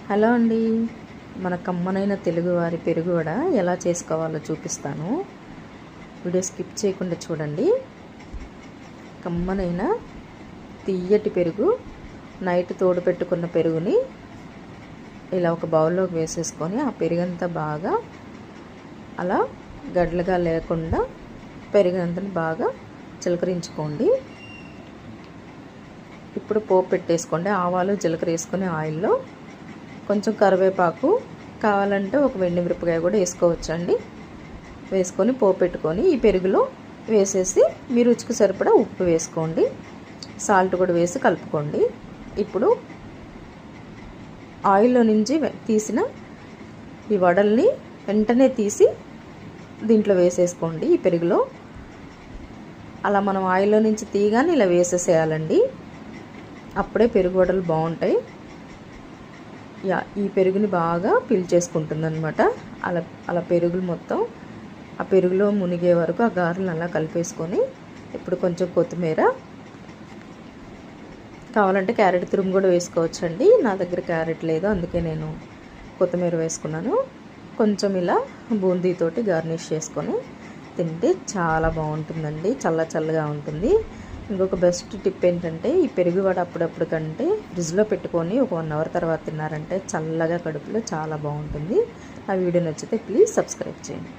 Hello అండి, మన కమ్మనైన తెలుగువారి పెరుగు వడ ఎలా చేసుకోవాలో చూపిస్తాను. వీడియో స్కిప్ చేయకుండా చూడండి. కమ్మనైన తియ్యటి పెరుగు, నైట్ తోడు పెట్టుకున్న పెరుగుని ఇలా ఒక బౌల్లోకి వేసేసుకొని ఆ పెరుగంతా బాగా అలా గడ్డలుగా లేకుండా పెరుగంతని బాగా చిలకరించుకోండి. ఇప్పుడు పోపు పెట్టేసుకోండి. ఆవాలు జీలకర్ర వేసుకొని ఆయిల్లో కొంచెం కరివేపాకు, కావాలంటే ఒక మిరపకాయ కూడా వేసుకోవచ్చండి. వేసుకొని పోపు పెట్టుకొని ఈ పెరుగులో వేసేసి మీ రుచికి సరిపడా ఉప్పు వేసుకోండి. సాల్ట్ కూడా వేసి కలుపుకోండి. ఇప్పుడు ఆయిల్లో నుంచి తీసిన ఈ వడల్ని వెంటనే తీసి దీంట్లో వేసేసుకోండి. ఈ పెరుగులో అలా మనం ఆయిల్లో నుంచి తీయగానే ఇలా వేసేసేయాలండి. అప్పుడే పెరుగు వడలు బాగుంటాయి. ఈ పెరుగుని బాగా పీల్చేసుకుంటుంది అనమాట. అలా పెరుగులు మొత్తం ఆ పెరుగులో మునిగే వరకు ఆ గారెలను అలా కలిపేసుకొని ఇప్పుడు కొంచెం కొత్తిమీర, కావాలంటే క్యారెట్ తురుము కూడా వేసుకోవచ్చండి. నా దగ్గర క్యారెట్ లేదు, అందుకే నేను కొత్తిమీర వేసుకున్నాను. కొంచెం ఇలా బూందీతోటి గార్నిష్ చేసుకొని తింటే చాలా బాగుంటుందండి. చల్లగా ఉంటుంది. ఇంకొక బెస్ట్ టిప్ ఏంటంటే ఈ పెరుగు వడ అప్పుడప్పుడు కంటే ఫ్రిడ్జ్లో పెట్టుకొని ఒక 1 అవర్ తర్వాత తిన్నారంటే చల్లగా కడుపులో చాలా బాగుంటుంది. ఆ వీడియో నచ్చితే ప్లీజ్ సబ్స్క్రైబ్ చేయండి.